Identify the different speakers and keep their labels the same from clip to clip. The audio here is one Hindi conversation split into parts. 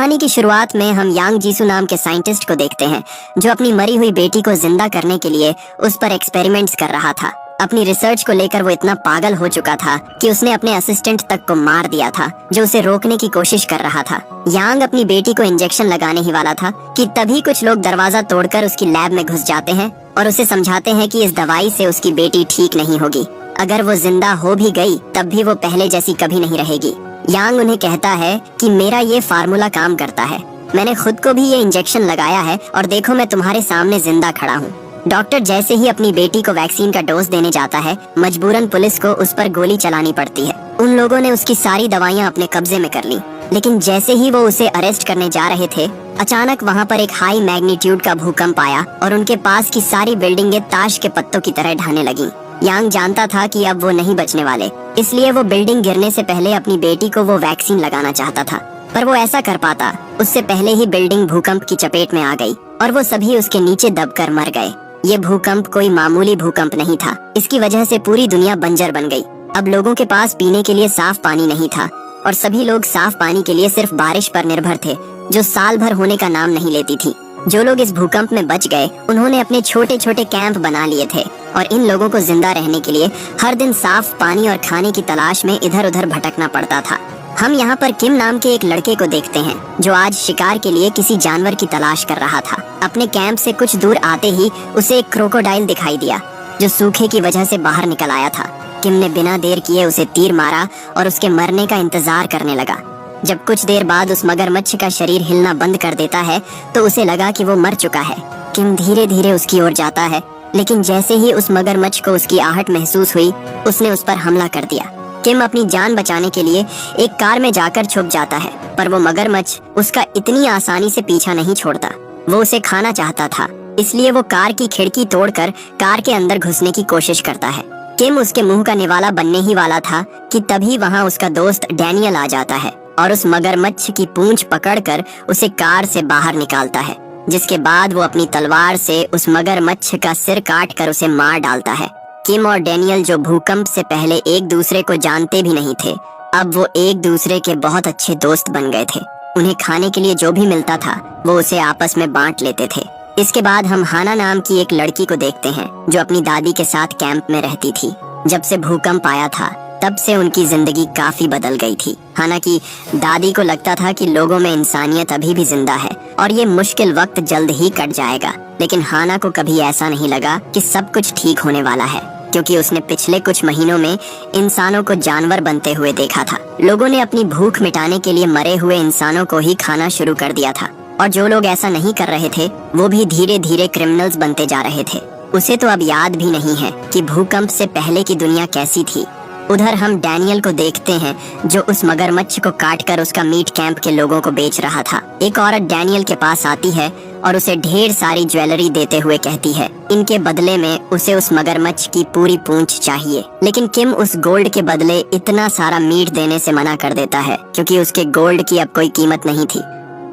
Speaker 1: कहानी की शुरुआत में हम यांग जीसू नाम के साइंटिस्ट को देखते हैं जो अपनी मरी हुई बेटी को जिंदा करने के लिए उस पर एक्सपेरिमेंट्स कर रहा था। अपनी रिसर्च को लेकर वो इतना पागल हो चुका था कि उसने अपने असिस्टेंट तक को मार दिया था जो उसे रोकने की कोशिश कर रहा था। यांग अपनी बेटी को इंजेक्शन लगाने ही वाला था कि तभी कुछ लोग दरवाजा तोड़कर उसकी लैब में घुस जाते हैं और उसे समझाते हैं कि इस दवाई से उसकी बेटी ठीक नहीं होगी। अगर वो जिंदा हो भी गई तब भी वो पहले जैसी कभी नहीं रहेगी। यांग उन्हें कहता है कि मेरा ये फार्मूला काम करता है, मैंने खुद को भी ये इंजेक्शन लगाया है और देखो मैं तुम्हारे सामने जिंदा खड़ा हूँ। डॉक्टर जैसे ही अपनी बेटी को वैक्सीन का डोज देने जाता है, मजबूरन पुलिस को उस पर गोली चलानी पड़ती है। उन लोगों ने उसकी सारी दवाइयाँ अपने कब्जे में कर ली, लेकिन जैसे ही वो उसे अरेस्ट करने जा रहे थे, अचानक वहाँ पर एक हाई मैग्नीट्यूड का भूकंप आया और उनके पास की सारी बिल्डिंगें ताश के पत्तों की तरह ढहने लगी। यांग जानता था कि अब वो नहीं बचने वाले, इसलिए वो बिल्डिंग गिरने से पहले अपनी बेटी को वो वैक्सीन लगाना चाहता था, पर वो ऐसा कर पाता उससे पहले ही बिल्डिंग भूकंप की चपेट में आ गई और वो सभी उसके नीचे दबकर मर गए। ये भूकंप कोई मामूली भूकंप नहीं था, इसकी वजह से पूरी दुनिया बंजर बन गई। अब लोगों के पास पीने के लिए साफ पानी नहीं था और सभी लोग साफ पानी के लिए सिर्फ बारिश पर निर्भर थे जो साल भर होने का नाम नहीं लेती थी। जो लोग इस भूकंप में बच गए उन्होंने अपने छोटे छोटे कैंप बना लिए थे और इन लोगों को जिंदा रहने के लिए हर दिन साफ पानी और खाने की तलाश में इधर उधर भटकना पड़ता था। हम यहाँ पर किम नाम के एक लड़के को देखते हैं जो आज शिकार के लिए किसी जानवर की तलाश कर रहा था। अपने कैंप से कुछ दूर आते ही उसे एक क्रोकोडाइल दिखाई दिया जो सूखे की वजह से बाहर निकल आया था। किम ने बिना देर किए उसे तीर मारा और उसके मरने का इंतजार करने लगा। जब कुछ देर बाद उस मगरमच्छ का शरीर हिलना बंद कर देता है तो उसे लगा कि वो मर चुका है। किम धीरे धीरे उसकी ओर जाता है, लेकिन जैसे ही उस मगरमच्छ को उसकी आहट महसूस हुई उसने उस पर हमला कर दिया। किम अपनी जान बचाने के लिए एक कार में जाकर छुप जाता है, पर वो मगरमच्छ उसका इतनी आसानी से पीछा नहीं छोड़ता। वो उसे खाना चाहता था, इसलिए वो कार की खिड़की तोड़कर कार के अंदर घुसने की कोशिश करता है। किम उसके मुंह का निवाला बनने ही वाला था कि तभी वहाँ उसका दोस्त डैनियल आ जाता है और उस मगरमच्छ की पूंछ पकड़कर उसे कार से बाहर निकालता है, जिसके बाद वो अपनी तलवार से उस मगरमच्छ का सिर काट कर उसे मार डालता है। किम और डैनियल जो भूकंप से पहले एक दूसरे को जानते भी नहीं थे, अब वो एक दूसरे के बहुत अच्छे दोस्त बन गए थे। उन्हें खाने के लिए जो भी मिलता था वो उसे आपस में बांट लेते थे। इसके बाद हम हाना नाम की एक लड़की को देखते हैं जो अपनी दादी के साथ कैंप में रहती थी। जब से भूकंप आया था तब से उनकी जिंदगी काफी बदल गई थी। हाना की दादी को लगता था कि लोगों में इंसानियत अभी भी जिंदा है और ये मुश्किल वक्त जल्द ही कट जाएगा, लेकिन हाना को कभी ऐसा नहीं लगा कि सब कुछ ठीक होने वाला है, क्योंकि उसने पिछले कुछ महीनों में इंसानों को जानवर बनते हुए देखा था। लोगों ने अपनी भूख मिटाने के लिए मरे हुए इंसानों को ही खाना शुरू कर दिया था और जो लोग ऐसा नहीं कर रहे थे वो भी धीरे धीरे क्रिमिनल्स बनते जा रहे थे। उसे तो अब याद भी नहीं है कि भूकंप से पहले की दुनिया कैसी थी। उधर हम डैनियल को देखते हैं जो उस मगरमच्छ को काटकर उसका मीट कैंप के लोगों को बेच रहा था। एक औरत डैनियल के पास आती है और उसे ढेर सारी ज्वेलरी देते हुए कहती है इनके बदले में उसे उस मगरमच्छ की पूरी पूंछ चाहिए, लेकिन किम उस गोल्ड के बदले इतना सारा मीट देने से मना कर देता है क्योंकि उसके गोल्ड की अब कोई कीमत नहीं थी।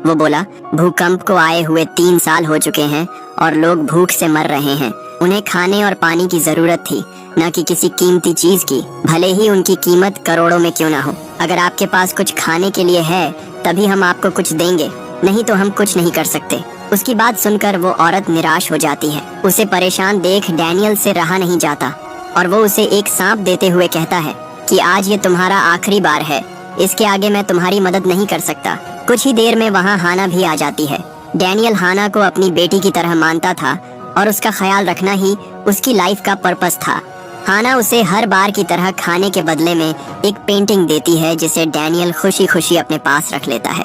Speaker 1: वो बोला, भूकंप को आए हुए 3 साल हो चुके हैं और लोग भूख से मर रहे हैं। उन्हें खाने और पानी की जरूरत थी, न कि किसी कीमती चीज की, भले ही उनकी कीमत करोड़ों में क्यों ना हो। अगर आपके पास कुछ खाने के लिए है तभी हम आपको कुछ देंगे, नहीं तो हम कुछ नहीं कर सकते। उसकी बात सुनकर वो औरत निराश हो जाती है। उसे परेशान देख डैनियल से रहा नहीं जाता और वो उसे एक सांप देते हुए कहता है कि आज ये तुम्हारा आखिरी बार है, इसके आगे मैं तुम्हारी मदद नहीं कर सकता। कुछ ही देर में वहाँ हाना भी आ जाती है। डैनियल हाना को अपनी बेटी की तरह मानता था और उसका ख्याल रखना ही उसकी लाइफ का पर्पस था। हाना उसे हर बार की तरह खाने के बदले में एक पेंटिंग देती है जिसे डैनियल खुशी खुशी अपने पास रख लेता है।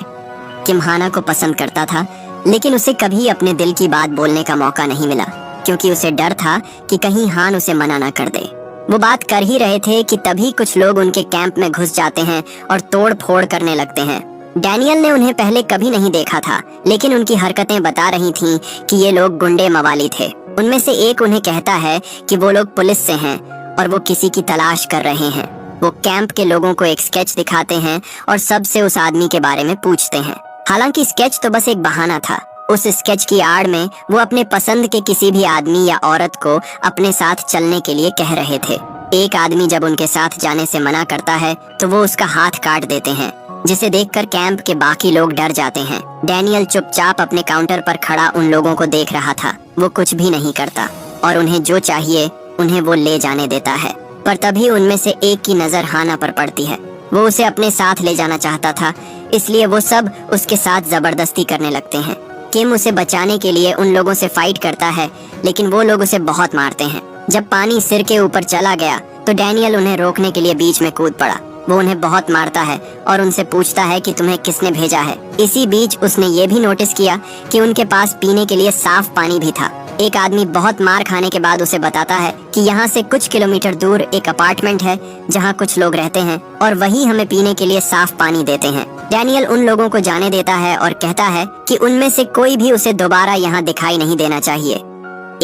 Speaker 1: किम हाना को पसंद करता था, लेकिन उसे कभी अपने दिल की बात बोलने का मौका नहीं मिला क्योंकि उसे डर था कि कहीं हान उसे मना ना कर दे। वो बात कर ही रहे थे कि तभी कुछ लोग उनके कैंप में घुस जाते हैं और तोड़ फोड़ करने लगते हैं। डैनियल ने उन्हें पहले कभी नहीं देखा था, लेकिन उनकी हरकतें बता रही थीं कि ये लोग गुंडे मवाली थे। उनमें से एक उन्हें कहता है कि वो लोग पुलिस से हैं और वो किसी की तलाश कर रहे हैं। वो कैंप के लोगों को एक स्केच दिखाते हैं और सबसे उस आदमी के बारे में पूछते हैं। हालांकि स्केच तो बस एक बहाना था। उस स्केच की आड़ में वो अपने पसंद के किसी भी आदमी या औरत को अपने साथ चलने के लिए कह रहे थे। एक आदमी जब उनके साथ जाने से मना करता है तो वो उसका हाथ काट देते हैं। जिसे देखकर कैंप के बाकी लोग डर जाते हैं। डैनियल चुपचाप अपने काउंटर पर खड़ा उन लोगों को देख रहा था। वो कुछ भी नहीं करता और उन्हें जो चाहिए उन्हें वो ले जाने देता है। पर तभी उनमें से एक की नजर हाना पर पड़ती है। वो उसे अपने साथ ले जाना चाहता था, इसलिए वो सब उसके साथ जबरदस्ती करने लगते हैं। किम उसे बचाने के लिए उन लोगों से फाइट करता है, लेकिन वो लोग उसे बहुत मारते हैं। जब पानी सिर के ऊपर चला गया तो डैनियल उन्हें रोकने के लिए बीच में कूद पड़ा। वो उन्हें बहुत मारता है और उनसे पूछता है कि तुम्हें किसने भेजा है। इसी बीच उसने ये भी नोटिस किया कि उनके पास पीने के लिए साफ पानी भी था। एक आदमी बहुत मार खाने के बाद उसे बताता है कि यहाँ से कुछ किलोमीटर दूर एक अपार्टमेंट है जहाँ कुछ लोग रहते हैं और वही हमें पीने के लिए साफ पानी देते हैं। डैनियल उन लोगों को जाने देता है और कहता है कि उनमें से कोई भी उसे दोबारा यहाँ दिखाई नहीं देना चाहिए।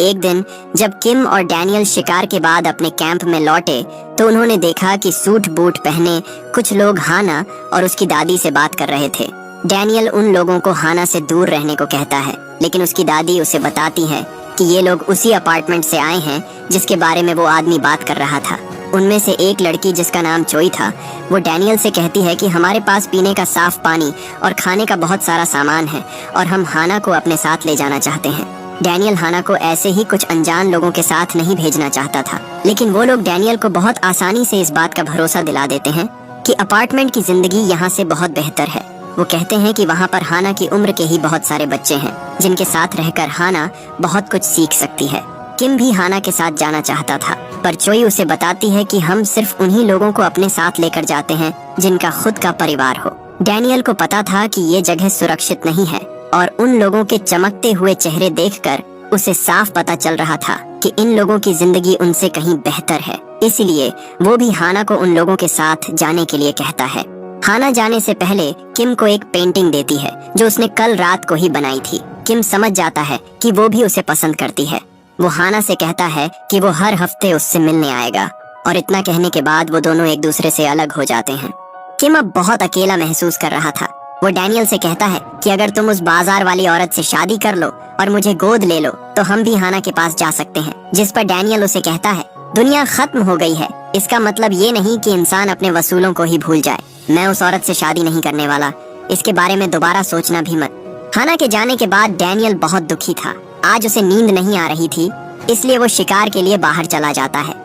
Speaker 1: एक दिन जब किम और डैनियल शिकार के बाद अपने कैंप में लौटे तो उन्होंने देखा कि सूट बूट पहने कुछ लोग हाना और उसकी दादी से बात कर रहे थे। डैनियल उन लोगों को हाना से दूर रहने को कहता है, लेकिन उसकी दादी उसे बताती है कि ये लोग उसी अपार्टमेंट से आए हैं जिसके बारे में वो आदमी बात कर रहा था। उनमें से एक लड़की जिसका नाम चोई था, वो डैनियल से कहती है कि हमारे पास पीने का साफ पानी और खाने का बहुत सारा सामान है और हम हाना को अपने साथ ले जाना चाहते हैं। डैनियल हाना को ऐसे ही कुछ अनजान लोगों के साथ नहीं भेजना चाहता था, लेकिन वो लोग डैनियल को बहुत आसानी से इस बात का भरोसा दिला देते हैं कि अपार्टमेंट की जिंदगी यहाँ से बहुत बेहतर है। वो कहते हैं कि वहाँ पर हाना की उम्र के ही बहुत सारे बच्चे हैं जिनके साथ रहकर हाना बहुत कुछ सीख सकती है। किम भी हाना के साथ जाना चाहता था, पर चोई उसे बताती है कि हम सिर्फ उन्हीं लोगों को अपने साथ लेकर जाते हैं जिनका खुद का परिवार हो। डैनियल को पता था कि ये जगह सुरक्षित नहीं है और उन लोगों के चमकते हुए चेहरे देखकर उसे साफ पता चल रहा था कि इन लोगों की जिंदगी उनसे कहीं बेहतर है। इसलिए वो भी हाना को उन लोगों के साथ जाने के लिए कहता है। हाना जाने से पहले किम को एक पेंटिंग देती है जो उसने कल रात को ही बनाई थी। किम समझ जाता है कि वो भी उसे पसंद करती है। वो हाना से कहता है कि वो हर हफ्ते उससे मिलने आएगा और इतना कहने के बाद वो दोनों एक दूसरे से अलग हो जाते हैं। किम अब बहुत अकेला महसूस कर रहा था। वो डैनियल से कहता है कि अगर तुम उस बाजार वाली औरत से शादी कर लो और मुझे गोद ले लो तो हम भी हाना के पास जा सकते हैं। जिस पर डैनियल उसे कहता है, दुनिया खत्म हो गई है, इसका मतलब ये नहीं कि इंसान अपने वसूलों को ही भूल जाए। मैं उस औरत से शादी नहीं करने वाला, इसके बारे में दोबारा सोचना भी मत। हाना के जाने के बाद डैनियल बहुत दुखी था। आज उसे नींद नहीं आ रही थी, इसलिए वो शिकार के लिए बाहर चला जाता है।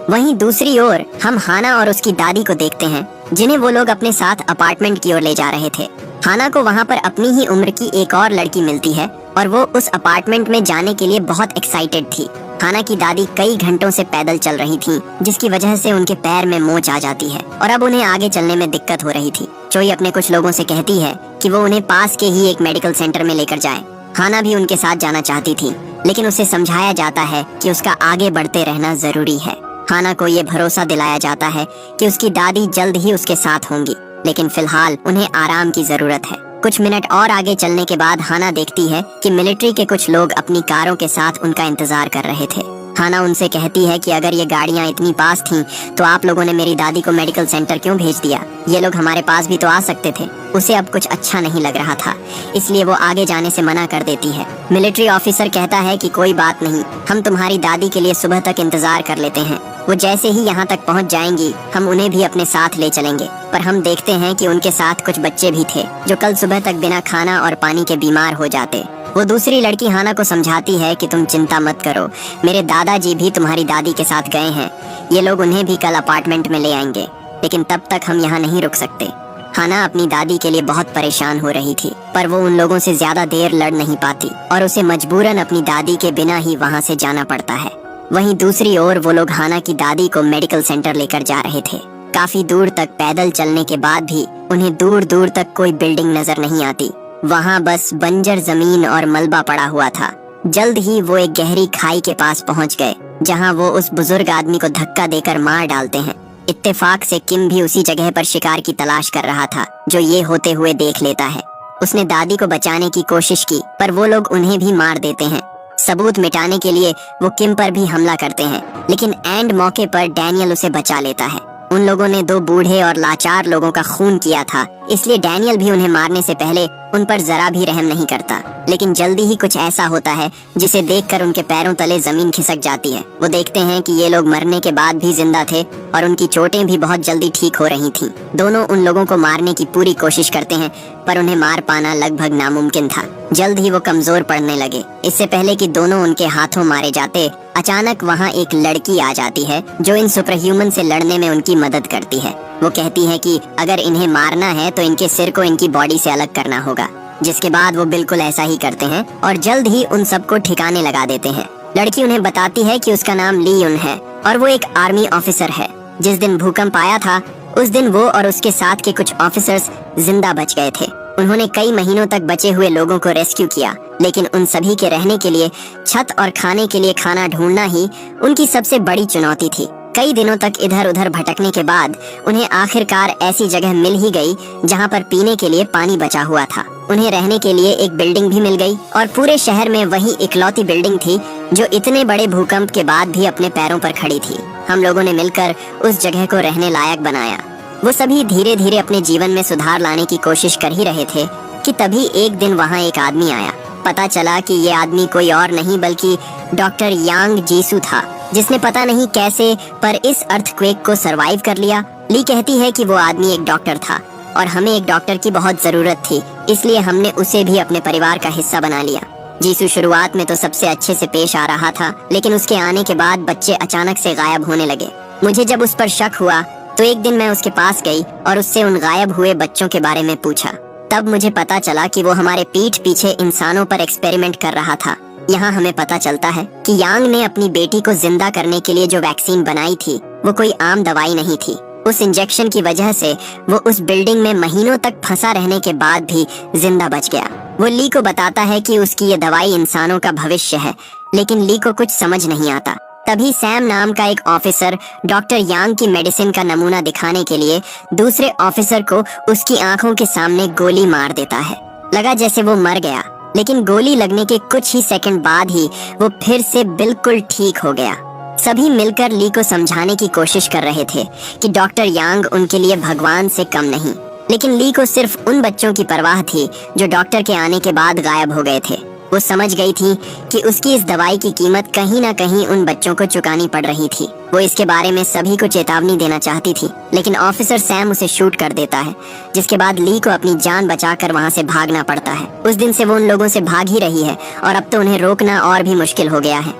Speaker 1: वहीं दूसरी ओर हम हाना और उसकी दादी को देखते हैं जिन्हें वो लोग अपने साथ अपार्टमेंट की ओर ले जा रहे थे। हाना को वहाँ पर अपनी ही उम्र की एक और लड़की मिलती है और वो उस अपार्टमेंट में जाने के लिए बहुत एक्साइटेड थी। हाना की दादी कई घंटों से पैदल चल रही थी, जिसकी वजह से उनके पैर में मोच आ जाती है और अब उन्हें आगे चलने में दिक्कत हो रही थी। चोई अपने कुछ लोगों से कहती है कि वो उन्हें पास के ही एक मेडिकल सेंटर में लेकर जाए। हाना भी उनके साथ जाना चाहती थी, लेकिन उसे समझाया जाता है कि उसका आगे बढ़ते रहना जरूरी है। हाना को ये भरोसा दिलाया जाता है कि उसकी दादी जल्द ही उसके साथ होंगी, लेकिन फिलहाल उन्हें आराम की जरूरत है। कुछ मिनट और आगे चलने के बाद हाना देखती है कि मिलिट्री के कुछ लोग अपनी कारों के साथ उनका इंतजार कर रहे थे। हाना उनसे कहती है कि अगर ये गाड़ियाँ इतनी पास थीं, तो आप लोगों ने मेरी दादी को मेडिकल सेंटर क्यों भेज दिया? ये लोग हमारे पास भी तो आ सकते थे। उसे अब कुछ अच्छा नहीं लग रहा था, इसलिए वो आगे जाने से मना कर देती है। मिलिट्री ऑफिसर कहता है कि कोई बात नहीं, हम तुम्हारी दादी के लिए सुबह तक इंतजार कर लेते हैं। वो जैसे ही यहाँ तक पहुँच जाएंगी, हम उन्हें भी अपने साथ ले चलेंगे। पर हम देखते हैं कि उनके साथ कुछ बच्चे भी थे जो कल सुबह तक बिना खाना और पानी के बीमार हो जाते। वो दूसरी लड़की हाना को समझाती है कि तुम चिंता मत करो, मेरे दादाजी भी तुम्हारी दादी के साथ गए हैं, ये लोग उन्हें भी कल अपार्टमेंट में ले आएंगे, लेकिन तब तक हम यहाँ नहीं रुक सकते। हाना अपनी दादी के लिए बहुत परेशान हो रही थी, पर वो उन लोगों से ज्यादा देर लड़ नहीं पाती और उसे मजबूरन अपनी दादी के बिना ही वहाँ से जाना पड़ता है। वहीं दूसरी ओर वो लोग हाना की दादी को मेडिकल सेंटर लेकर जा रहे थे। काफी दूर तक पैदल चलने के बाद भी उन्हें दूर दूर तक कोई बिल्डिंग नजर नहीं आती। वहाँ बस बंजर जमीन और मलबा पड़ा हुआ था। जल्द ही वो एक गहरी खाई के पास पहुँच गए, जहाँ वो उस बुजुर्ग आदमी को धक्का देकर मार डालते हैं। इत्तेफाक से किम भी उसी जगह पर शिकार की तलाश कर रहा था, जो ये होते हुए देख लेता है। उसने दादी को बचाने की कोशिश की, पर वो लोग उन्हें भी मार देते हैं। सबूत मिटाने के लिए वो किम पर भी हमला करते हैं, लेकिन एंड मौके पर डैनियल उसे बचा लेता है। उन लोगों ने 2 बूढ़े और लाचार लोगों का खून किया था, इसलिए डैनियल भी उन्हें मारने से पहले उन पर जरा भी रहम नहीं करता। लेकिन जल्दी ही कुछ ऐसा होता है जिसे देखकर उनके पैरों तले जमीन खिसक जाती है। वो देखते हैं कि ये लोग मरने के बाद भी जिंदा थे और उनकी चोटें भी बहुत जल्दी ठीक हो रही थीं। दोनों उन लोगों को मारने की पूरी कोशिश करते हैं, पर उन्हें मार पाना लगभग नामुमकिन था। जल्द ही वो कमजोर पड़ने लगे। इससे पहले कि दोनों उनके हाथों मारे जाते, अचानक वहाँ एक लड़की आ जाती है जो इन सुपर ह्यूमन से लड़ने में उनकी मदद करती है। वो कहती है कि अगर इन्हें मारना है तो इनके सिर को इनकी बॉडी से अलग करना होगा, जिसके बाद वो बिल्कुल ऐसा ही करते हैं और जल्द ही उन सबको ठिकाने लगा देते हैं। लड़की उन्हें बताती है कि उसका नाम ली युन है और वो एक आर्मी ऑफिसर है। जिस दिन भूकंप आया था उस दिन वो और उसके साथ के कुछ ऑफिसर्स जिंदा बच गए थे। उन्होंने कई महीनों तक बचे हुए लोगों को रेस्क्यू किया, लेकिन उन सभी के रहने के लिए छत और खाने के लिए खाना ढूंढना ही उनकी सबसे बड़ी चुनौती थी। कई दिनों तक इधर उधर भटकने के बाद उन्हें आखिरकार ऐसी जगह मिल ही गई जहां पर पीने के लिए पानी बचा हुआ था। उन्हें रहने के लिए एक बिल्डिंग भी मिल गई और पूरे शहर में वही इकलौती बिल्डिंग थी जो इतने बड़े भूकंप के बाद भी अपने पैरों पर खड़ी थी। हम लोगों ने मिलकर उस जगह को रहने लायक बनाया। वो सभी धीरे धीरे अपने जीवन में सुधार लाने की कोशिश कर ही रहे थे कि तभी एक दिन वहाँ एक आदमी आया। पता चला कि ये आदमी कोई और नहीं बल्कि डॉक्टर यांग जीसू था, जिसने पता नहीं कैसे पर इस अर्थक्वेक को सरवाइव कर लिया। ली कहती है कि वो आदमी एक डॉक्टर था और हमें एक डॉक्टर की बहुत जरूरत थी, इसलिए हमने उसे भी अपने परिवार का हिस्सा बना लिया। जीसू शुरुआत में तो सबसे अच्छे से पेश आ रहा था, लेकिन उसके आने के बाद बच्चे अचानक से गायब होने लगे। मुझे जब उस पर शक हुआ तो एक दिन मैं उसके पास गई और उससे उन गायब हुए बच्चों के बारे में पूछा। तब मुझे पता चला कि वो हमारे पीठ पीछे इंसानों पर एक्सपेरिमेंट कर रहा था। यहाँ हमें पता चलता है कि यांग ने अपनी बेटी को जिंदा करने के लिए जो वैक्सीन बनाई थी वो कोई आम दवाई नहीं थी। उस इंजेक्शन की वजह से वो उस बिल्डिंग में महीनों तक फंसा रहने के बाद भी जिंदा बच गया। वो ली को बताता है कि उसकी ये दवाई इंसानों का भविष्य है, लेकिन ली को कुछ समझ नहीं आता। तभी सैम नाम का एक ऑफिसर डॉक्टर यांग की मेडिसिन का नमूना दिखाने के लिए दूसरे ऑफिसर को उसकी आंखों के सामने गोली मार देता है। लगा जैसे वो मर गया, लेकिन गोली लगने के कुछ ही सेकंड बाद ही वो फिर से बिल्कुल ठीक हो गया। सभी मिलकर ली को समझाने की कोशिश कर रहे थे कि डॉक्टर यांग उनके लिए भगवान से कम नहीं, लेकिन ली को सिर्फ उन बच्चों की परवाह थी जो डॉक्टर के आने के बाद गायब हो गए थे। वो समझ गई थी कि उसकी इस दवाई की कीमत कहीं ना कहीं उन बच्चों को चुकानी पड़ रही थी। वो इसके बारे में सभी को चेतावनी देना चाहती थी, लेकिन ऑफिसर सैम उसे शूट कर देता है, जिसके बाद ली को अपनी जान बचाकर वहाँ से भागना पड़ता है। उस दिन से वो उन लोगों से भाग ही रही है और अब तो उन्हें रोकना और भी मुश्किल हो गया है।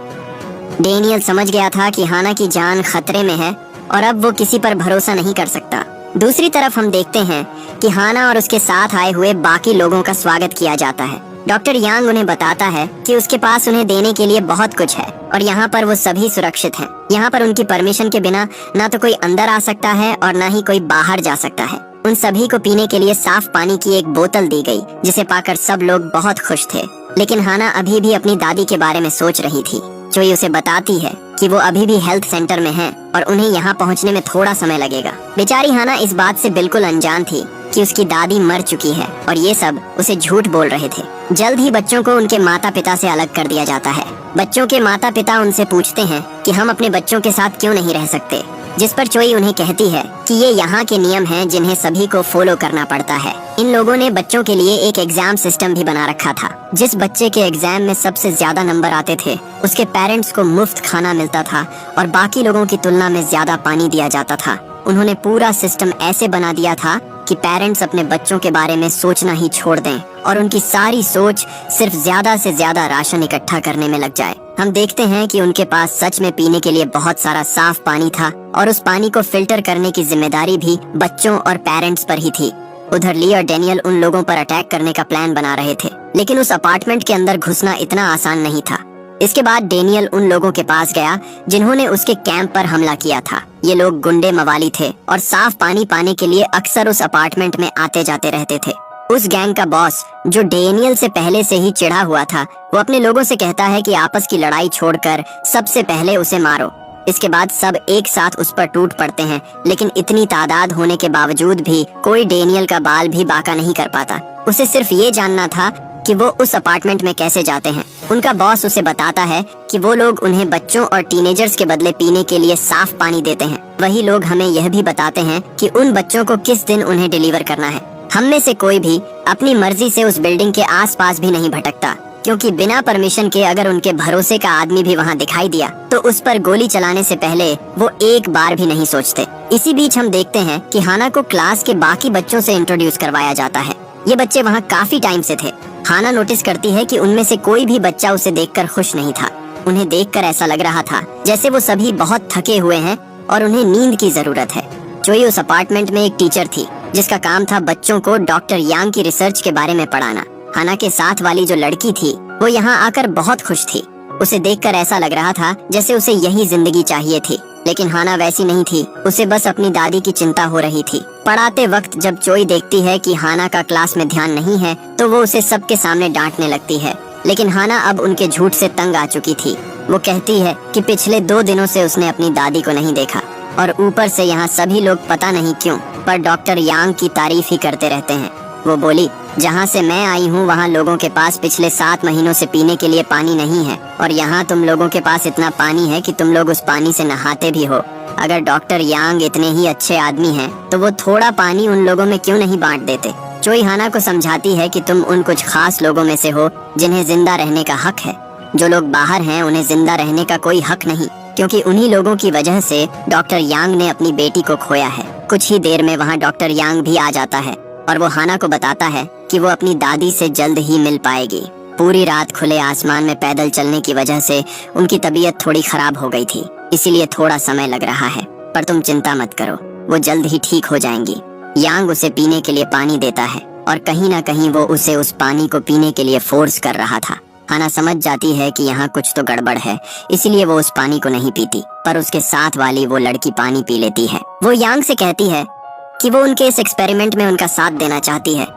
Speaker 1: डेनियल समझ गया था कि हाना की जान खतरे में है और अब वो किसी पर भरोसा नहीं कर सकता। दूसरी तरफ हम देखते हैं कि हाना और उसके साथ आए हुए बाकी लोगों का स्वागत किया जाता है। डॉक्टर यांग उन्हें बताता है कि उसके पास उन्हें देने के लिए बहुत कुछ है और यहाँ पर वो सभी सुरक्षित हैं। यहाँ पर उनकी परमिशन के बिना ना तो कोई अंदर आ सकता है और ना ही कोई बाहर जा सकता है। उन सभी को पीने के लिए साफ पानी की एक बोतल दी गई, जिसे पाकर सब लोग बहुत खुश थे। लेकिन हाना अभी भी अपनी दादी के बारे में सोच रही थी। जोई उसे बताती है कि वो अभी भी हेल्थ सेंटर में है और उन्हें यहाँ पहुँचने में थोड़ा समय लगेगा। बेचारी हाना इस बात से बिल्कुल अनजान थी कि उसकी दादी मर चुकी है और ये सब उसे झूठ बोल रहे थे। जल्द ही बच्चों को उनके माता पिता से अलग कर दिया जाता है। बच्चों के माता पिता उनसे पूछते हैं कि हम अपने बच्चों के साथ क्यों नहीं रह सकते, जिस पर चोई उन्हें कहती है कि ये यहाँ के नियम हैं जिन्हें सभी को फॉलो करना पड़ता है। इन लोगों ने बच्चों के लिए एक एग्जाम सिस्टम भी बना रखा था। जिस बच्चे के एग्जाम में सबसे ज्यादा नंबर आते थे उसके पेरेंट्स को मुफ्त खाना मिलता था और बाकी लोगों की तुलना में ज्यादा पानी दिया जाता था। उन्होंने पूरा सिस्टम ऐसे बना दिया था कि पेरेंट्स अपने बच्चों के बारे में सोचना ही छोड़ दें और उनकी सारी सोच सिर्फ ज्यादा से ज्यादा राशन इकट्ठा करने में लग जाए। हम देखते हैं कि उनके पास सच में पीने के लिए बहुत सारा साफ पानी था और उस पानी को फिल्टर करने की जिम्मेदारी भी बच्चों और पेरेंट्स पर ही थी। उधर ली और डेनियल उन लोगों पर अटैक करने का प्लान बना रहे थे, लेकिन उस अपार्टमेंट के अंदर घुसना इतना आसान नहीं था। इसके बाद डेनियल उन लोगों के पास गया जिन्होंने उसके कैंप पर हमला किया था। ये लोग गुंडे मवाली थे और साफ पानी पाने के लिए अक्सर उस अपार्टमेंट में आते जाते रहते थे। उस गैंग का बॉस, जो डेनियल से पहले से ही चिढ़ा हुआ था, वो अपने लोगों से कहता है कि आपस की लड़ाई छोड़कर सबसे पहले उसे मारो। इसके बाद सब एक साथ उस पर टूट पड़ते हैं, लेकिन इतनी तादाद होने के बावजूद भी कोई डेनियल का बाल भी बाका नहीं कर पाता। उसे सिर्फ ये जानना था कि वो उस अपार्टमेंट में कैसे जाते हैं। उनका बॉस उसे बताता है कि वो लोग उन्हें बच्चों और टीनेजर्स के बदले पीने के लिए साफ पानी देते हैं। वही लोग हमें यह भी बताते हैं कि उन बच्चों को किस दिन उन्हें डिलीवर करना है। हम में से कोई भी अपनी मर्जी से उस बिल्डिंग के आसपास भी नहीं भटकता, क्योंकि बिना परमिशन के अगर उनके भरोसे का आदमी भी वहाँ दिखाई दिया तो उस पर गोली चलाने से पहले वो एक बार भी नहीं सोचते। इसी बीच हम देखते हैं कि हाना को क्लास के बाकी बच्चों से इंट्रोड्यूस करवाया जाता है। ये बच्चे वहाँ काफी टाइम से थे। हाना नोटिस करती है कि उनमें से कोई भी बच्चा उसे देखकर खुश नहीं था। उन्हें देखकर ऐसा लग रहा था जैसे वो सभी बहुत थके हुए हैं और उन्हें नींद की जरूरत है। चोई उस अपार्टमेंट में एक टीचर थी जिसका काम था बच्चों को डॉक्टर यांग की रिसर्च के बारे में पढ़ाना। हाना के साथ वाली जो लड़की थी वो यहाँ आकर बहुत खुश थी। उसे देखकर ऐसा लग रहा था जैसे उसे यही जिंदगी चाहिए थी, लेकिन हाना वैसी नहीं थी। उसे बस अपनी दादी की चिंता हो रही थी। पढ़ाते वक्त जब चोई देखती है कि हाना का क्लास में ध्यान नहीं है तो वो उसे सबके सामने डांटने लगती है, लेकिन हाना अब उनके झूठ से तंग आ चुकी थी। वो कहती है कि पिछले 2 दिनों से उसने अपनी दादी को नहीं देखा और ऊपर से यहाँ सभी लोग पता नहीं क्यों पर डॉक्टर यांग की तारीफ ही करते रहते हैं। वो बोली, जहाँ से मैं आई हूँ वहाँ लोगों के पास पिछले 7 महीनों से पीने के लिए पानी नहीं है और यहाँ तुम लोगों के पास इतना पानी है कि तुम लोग उस पानी से नहाते भी हो। अगर डॉक्टर यांग इतने ही अच्छे आदमी हैं तो वो थोड़ा पानी उन लोगों में क्यों नहीं बांट देते। चोई हाना को समझाती है कि तुम उन कुछ खास लोगों में से हो जिन्हें जिंदा रहने का हक है। जो लोग बाहर हैं उन्हें जिंदा रहने का कोई हक नहीं, क्योंकि उन्हीं लोगों की वजह से डॉक्टर यांग ने अपनी बेटी को खोया है। कुछ ही देर में वहाँ डॉक्टर यांग भी आ जाता है और वो हाना को बताता है कि वो अपनी दादी से जल्द ही मिल पाएगी। पूरी रात खुले आसमान में पैदल चलने की वजह से उनकी तबीयत थोड़ी खराब हो गई थी, इसीलिए थोड़ा समय लग रहा है, पर तुम चिंता मत करो, वो जल्द ही ठीक हो जाएंगी। यांग उसे पीने के लिए पानी देता है और कहीं ना कहीं वो उसे उस पानी को पीने के लिए फोर्स कर रहा था। हाना समझ जाती है कि यहाँ कुछ तो गड़बड़ है, इसीलिए वो उस पानी को नहीं पीती, पर उसके साथ वाली वो लड़की पानी पी लेती है। वो यांग से कहती है कि वो उनके इस एक्सपेरिमेंट में उनका साथ देना चाहती है,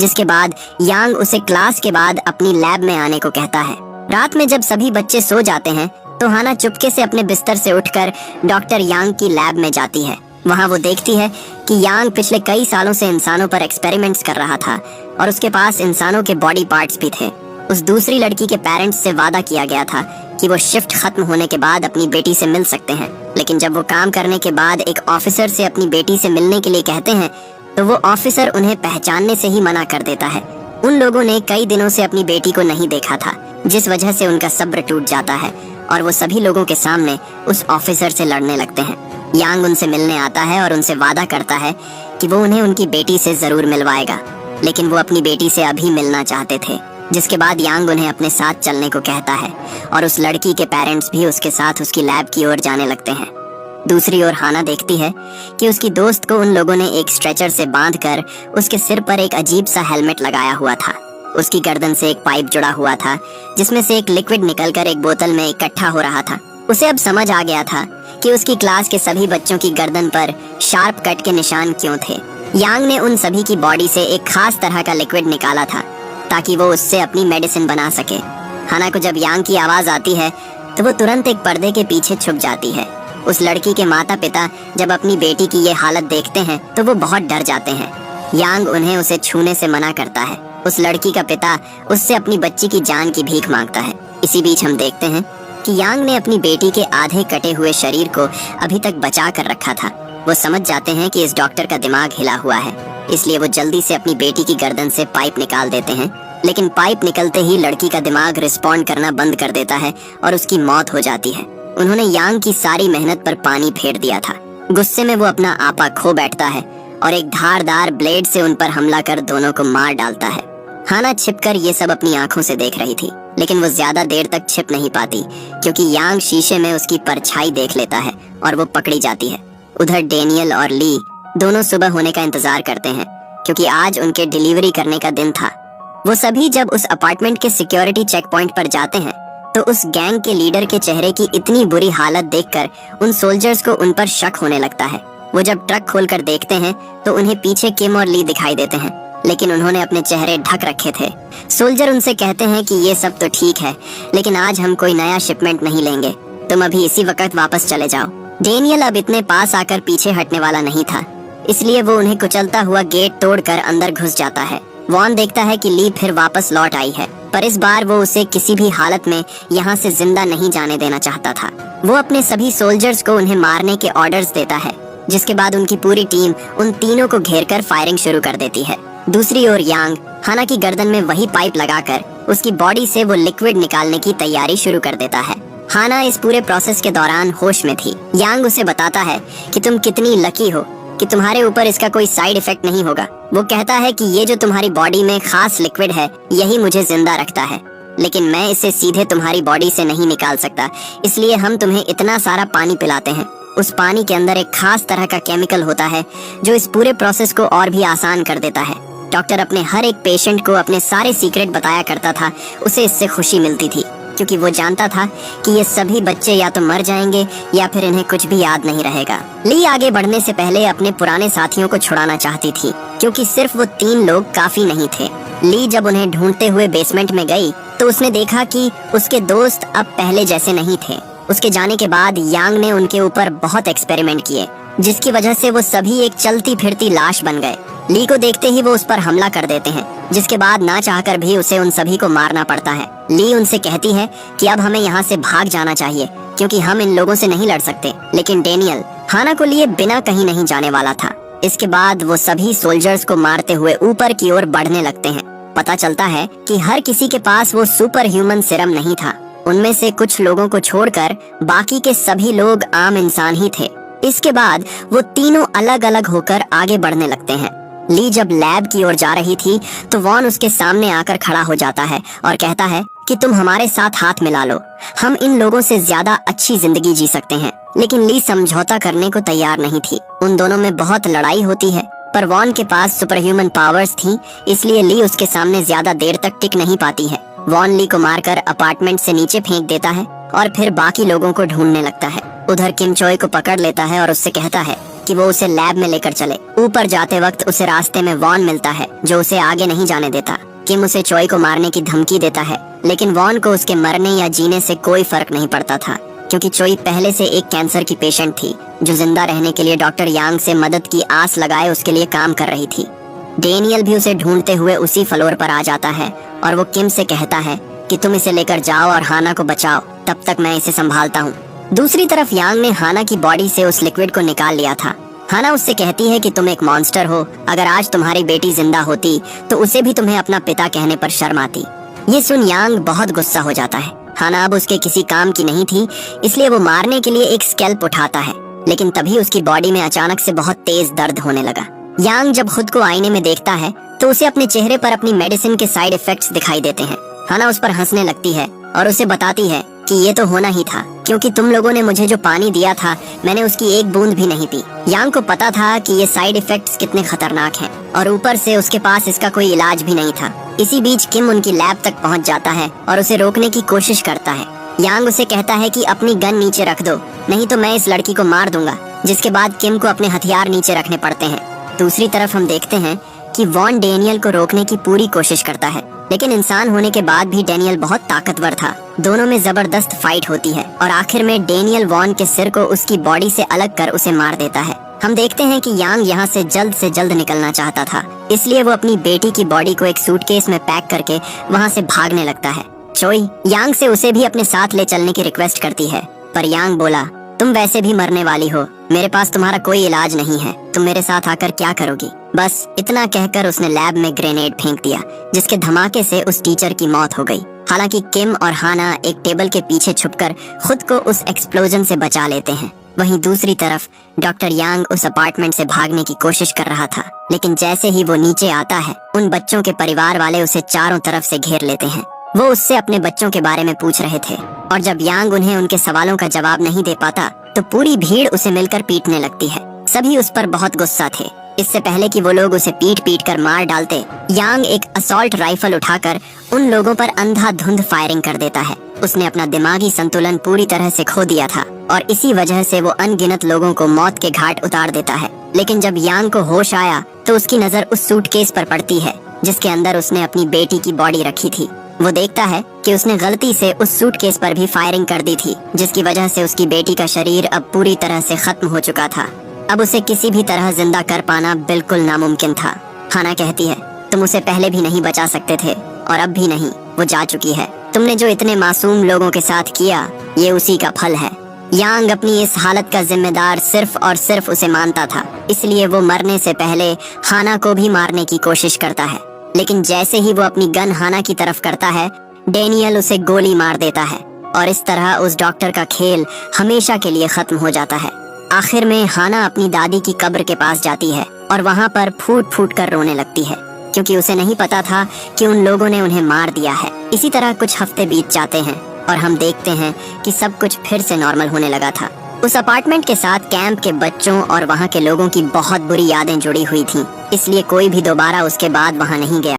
Speaker 1: जिसके बाद यांग उसे क्लास के बाद अपनी लैब में आने को कहता है। रात में जब सभी बच्चे सो जाते हैं तो हाना चुपके से अपने बिस्तर से उठकर डॉक्टर यांग की लैब में जाती है। वहाँ वो देखती है कि यांग पिछले कई सालों से इंसानों पर एक्सपेरिमेंट्स कर रहा था और उसके पास इंसानों के बॉडी पार्ट्स भी थे। उस दूसरी लड़की के पेरेंट्स से वादा किया गया था कि वो शिफ्ट खत्म होने के बाद अपनी बेटी से मिल सकते हैं, लेकिन जब वो काम करने के बाद एक ऑफिसर से अपनी बेटी से मिलने के लिए कहते हैं तो वो ऑफिसर उन्हें पहचानने से ही मना कर देता है। उन लोगों ने कई दिनों से अपनी बेटी को नहीं देखा था, जिस वजह से उनका सब्र टूट जाता है और वो सभी लोगों के सामने उस ऑफिसर से लड़ने लगते हैं। यांग उनसे मिलने आता है और उनसे वादा करता है कि वो उन्हें उनकी बेटी से जरूर मिलवाएगा, लेकिन वो अपनी बेटी से अभी मिलना चाहते थे। जिसके बाद यांग उन्हें अपने साथ चलने को कहता है और उस लड़की के पेरेंट्स भी उसके साथ उसकी लैब की ओर जाने लगते हैं। दूसरी ओर हाना देखती है कि उसकी दोस्त को उन लोगों ने एक स्ट्रेचर से बांधकर उसके सिर पर एक अजीब सा हेलमेट लगाया हुआ था। उसकी गर्दन से एक पाइप जुड़ा हुआ था जिसमें से एक लिक्विड निकलकर एक बोतल में इकट्ठा हो रहा था। उसे अब समझ आ गया था कि उसकी क्लास के सभी बच्चों की गर्दन पर शार्प कट के निशान क्यों थे। यांग ने उन सभी की बॉडी से एक खास तरह का लिक्विड निकाला था ताकि वो उससे अपनी मेडिसिन बना सके। हाना को जब यांग की आवाज आती है तो वो तुरंत एक पर्दे के पीछे छुप जाती है। उस लड़की के माता पिता जब अपनी बेटी की ये हालत देखते हैं तो वो बहुत डर जाते हैं। यांग उन्हें उसे छूने से मना करता है। उस लड़की का पिता उससे अपनी बच्ची की जान की भीख मांगता है। इसी बीच हम देखते हैं कि यांग ने अपनी बेटी के आधे कटे हुए शरीर को अभी तक बचा कर रखा था। वो समझ जाते हैं कि इस डॉक्टर का दिमाग हिला हुआ है, इसलिए वो जल्दी से अपनी बेटी की गर्दन से पाइप निकाल देते हैं, लेकिन पाइप निकलते ही लड़की का दिमाग रिस्पॉन्ड करना बंद कर देता है और उसकी मौत हो जाती है। उन्होंने यांग की सारी मेहनत पर पानी फेर दिया था। गुस्से में वो अपना आपा खो बैठता है और एक धारदार ब्लेड से उन पर हमला कर दोनों को मार डालता है। हाना छिपकर ये सब अपनी आंखों से देख रही थी, लेकिन वो ज्यादा देर तक छिप नहीं पाती क्योंकि यांग शीशे में उसकी परछाई देख लेता है और वो पकड़ी जाती है। उधर डेनियल और ली दोनों सुबह होने का इंतजार करते हैं क्योंकि आज उनके डिलीवरी करने का दिन था। वो सभी जब उस अपार्टमेंट के सिक्योरिटी चेक पॉइंट पर जाते हैं तो उस गैंग के लीडर के चेहरे की इतनी बुरी हालत देखकर उन सोल्जर्स को उन पर शक होने लगता है। वो जब ट्रक खोलकर देखते हैं तो उन्हें पीछे किम और ली दिखाई देते हैं, लेकिन उन्होंने अपने चेहरे ढक रखे थे। सोल्जर उनसे कहते हैं कि ये सब तो ठीक है, लेकिन आज हम कोई नया शिपमेंट नहीं लेंगे, तुम अभी इसी वक्त वापस चले जाओ। डेनियल अब इतने पास आकर पीछे हटने वाला नहीं था, इसलिए वो उन्हें कुचलता हुआ गेट तोड़कर अंदर घुस जाता है। वॉन देखता है कि ली फिर वापस लौट आई है, पर इस बार वो उसे किसी भी हालत में यहाँ से जिंदा नहीं जाने देना चाहता था। वो अपने सभी सोल्जर्स को उन्हें मारने के ऑर्डर्स देता है, जिसके बाद उनकी पूरी टीम उन तीनों को घेरकर फायरिंग शुरू कर देती है। दूसरी ओर यांग हाना की गर्दन में वही पाइप लगाकर उसकी बॉडी से वो लिक्विड निकालने की तैयारी शुरू कर देता है। हाना इस पूरे प्रोसेस के दौरान होश में थी। यांग उसे बताता है कि तुम कितनी लकी हो कि तुम्हारे ऊपर इसका कोई साइड इफेक्ट नहीं होगा। वो कहता है कि ये जो तुम्हारी बॉडी में खास लिक्विड है यही मुझे जिंदा रखता है, लेकिन मैं इसे सीधे तुम्हारी बॉडी से नहीं निकाल सकता, इसलिए हम तुम्हें इतना सारा पानी पिलाते हैं। उस पानी के अंदर एक खास तरह का केमिकल होता है जो इस पूरे प्रोसेस को और भी आसान कर देता है। डॉक्टर अपने हर एक पेशेंट को अपने सारे सीक्रेट बताया करता था। उसे इससे खुशी मिलती थी क्योंकि वो जानता था कि ये सभी बच्चे या तो मर जाएंगे या फिर इन्हें कुछ भी याद नहीं रहेगा। ली आगे बढ़ने से पहले अपने पुराने साथियों को छुड़ाना चाहती थी क्योंकि सिर्फ वो 3 लोग काफी नहीं थे। ली जब उन्हें ढूंढते हुए बेसमेंट में गई तो उसने देखा कि उसके दोस्त अब पहले जैसे नहीं थे। उसके जाने के बाद यांग ने उनके ऊपर बहुत एक्सपेरिमेंट किए जिसकी वजह से वो सभी एक चलती फिरती लाश बन गए। ली को देखते ही वो उस पर हमला कर देते हैं, जिसके बाद ना चाहकर भी उसे उन सभी को मारना पड़ता है। ली उनसे कहती है कि अब हमें यहाँ से भाग जाना चाहिए क्योंकि हम इन लोगों से नहीं लड़ सकते, लेकिन डेनियल हाना को लिए बिना कहीं नहीं जाने वाला था। इसके बाद वो सभी सोल्जर्स को मारते हुए ऊपर की ओर बढ़ने लगते हैं। पता चलता है कि हर किसी के पास वो सुपर ह्यूमन सीरम नहीं था। उनमें से कुछ लोगों को छोड़कर बाकी के सभी लोग आम इंसान ही थे। इसके बाद वो तीनों अलग अलग होकर आगे बढ़ने लगते हैं। ली जब लैब की ओर जा रही थी तो वॉन उसके सामने आकर खड़ा हो जाता है और कहता है कि तुम हमारे साथ हाथ मिला लो, हम इन लोगों से ज्यादा अच्छी जिंदगी जी सकते हैं। लेकिन ली समझौता करने को तैयार नहीं थी। उन दोनों में बहुत लड़ाई होती है, पर वॉन के पास सुपर ह्यूमन पावर्स थी, इसलिए ली उसके सामने ज्यादा देर तक टिक नहीं पाती है। वॉन ली को मारकर अपार्टमेंट से नीचे फेंक देता है और फिर बाकी लोगों को ढूंढने लगता है। उधर किम चोय को पकड़ लेता है और उससे कहता है कि वो उसे लैब में लेकर चले। ऊपर जाते वक्त उसे रास्ते में वॉन मिलता है जो उसे आगे नहीं जाने देता। किम उसे चोय को मारने की धमकी देता है, लेकिन वॉन को उसके मरने या जीने से कोई फर्क नहीं पड़ता था क्योंकि चोय पहले से एक कैंसर की पेशेंट थी जो जिंदा रहने के लिए डॉक्टर यांग से मदद की आस लगाए उसके लिए काम कर रही थी। डेनियल भी उसे ढूंढते हुए उसी फ्लोर पर आ जाता है और वो किम से कहता है कि तुम इसे लेकर जाओ और हाना को बचाओ, तब तक मैं इसे संभालता हूँ। दूसरी तरफ यांग ने हाना की बॉडी से उस लिक्विड को निकाल लिया था। हाना उससे कहती है कि तुम एक मॉन्स्टर हो, अगर आज तुम्हारी बेटी जिंदा होती तो उसे भी तुम्हें अपना पिता कहने पर शर्म आती। ये सुन यांग बहुत गुस्सा हो जाता है। हाना अब उसके किसी काम की नहीं थी, इसलिए वो मारने के लिए एक स्कैल्प उठाता है, लेकिन तभी उसकी बॉडी में अचानक से बहुत तेज दर्द होने लगा। यांग जब खुद को आईने में देखता है तो उसे अपने चेहरे पर अपनी मेडिसिन के साइड इफेक्ट्स दिखाई देते हैं। हाना उस पर हंसने लगती है और उसे बताती है कि ये तो होना ही था क्योंकि तुम लोगों ने मुझे जो पानी दिया था मैंने उसकी एक बूंद भी नहीं पी। यांग को पता था कि ये साइड इफेक्ट्स कितने खतरनाक हैं और ऊपर से उसके पास इसका कोई इलाज भी नहीं था। इसी बीच किम उनकी लैब तक पहुंच जाता है और उसे रोकने की कोशिश करता है। यांग उसे कहता है कि अपनी गन नीचे रख दो, नहीं तो मैं इस लड़की को मार दूंगा, जिसके बाद किम को अपने हथियार नीचे रखने पड़ते हैं। दूसरी तरफ हम देखते हैं कि वॉन डेनियल को रोकने की पूरी कोशिश करता है, लेकिन इंसान होने के बाद भी डेनियल बहुत ताकतवर था। दोनों में जबरदस्त फाइट होती है और आखिर में डेनियल वॉन के सिर को उसकी बॉडी से अलग कर उसे मार देता है। हम देखते हैं कि यांग यहाँ से जल्द निकलना चाहता था, इसलिए वो अपनी बेटी की बॉडी को एक सूटकेस में पैक करके वहाँ से भागने लगता है। चोई यांग से उसे भी अपने साथ ले चलने की रिक्वेस्ट करती है, पर यांग बोला, तुम वैसे भी मरने वाली हो, मेरे पास तुम्हारा कोई इलाज नहीं है, तुम मेरे साथ आकर क्या करोगी। बस इतना कहकर उसने लैब में ग्रेनेड फेंक दिया, जिसके धमाके से उस टीचर की मौत हो गई। हालांकि किम और हाना एक टेबल के पीछे छुपकर खुद को उस एक्सप्लोजन से बचा लेते हैं। वहीं दूसरी तरफ डॉक्टर यांग उस अपार्टमेंट से भागने की कोशिश कर रहा था, लेकिन जैसे ही वो नीचे आता है उन बच्चों के परिवार वाले उसे चारों तरफ से घेर लेते हैं। वो उससे अपने बच्चों के बारे में पूछ रहे थे और जब यांग उन्हें उनके सवालों का जवाब नहीं दे पाता तो पूरी भीड़ उसे मिलकर पीटने लगती है। सभी उस पर बहुत गुस्सा थे। इससे पहले कि वो लोग उसे पीट कर मार डालते, यांग एक असॉल्ट राइफल उठाकर उन लोगों पर अंधाधुंध फायरिंग कर देता है। उसने अपना दिमागी संतुलन पूरी तरह से खो दिया था और इसी वजह से वो अनगिनत लोगों को मौत के घाट उतार देता है। लेकिन जब यांग को होश आया तो उसकी नजर उस सूटकेस पर पड़ती है जिसके अंदर उसने अपनी बेटी की बॉडी रखी थी। वो देखता है कि उसने गलती से उस सूटकेस पर भी फायरिंग कर दी थी, जिसकी वजह से उसकी बेटी का शरीर अब पूरी तरह से खत्म हो चुका था। अब उसे किसी भी तरह जिंदा कर पाना बिल्कुल नामुमकिन था। हाना कहती है, तुम उसे पहले भी नहीं बचा सकते थे और अब भी नहीं, वो जा चुकी है। तुमने जो इतने मासूम लोगों के साथ किया ये उसी का फल है। यांग अपनी इस हालत का जिम्मेदार सिर्फ और सिर्फ उसे मानता था, इसलिए वो मरने से पहले हाना को भी मारने की कोशिश करता है। लेकिन जैसे ही वो अपनी गन हाना की तरफ करता है, डेनियल उसे गोली मार देता है और इस तरह उस डॉक्टर का खेल हमेशा के लिए खत्म हो जाता है। आखिर में हाना अपनी दादी की कब्र के पास जाती है और वहाँ पर फूट फूट कर रोने लगती है, क्योंकि उसे नहीं पता था कि उन लोगों ने उन्हें मार दिया है। इसी तरह कुछ हफ्ते बीत जाते हैं और हम देखते हैं कि सब कुछ फिर से नॉर्मल होने लगा था। उस अपार्टमेंट के साथ कैंप के बच्चों और वहाँ के लोगों की बहुत बुरी यादें जुड़ी हुई थीं, इसलिए कोई भी दोबारा उसके बाद वहाँ नहीं गया।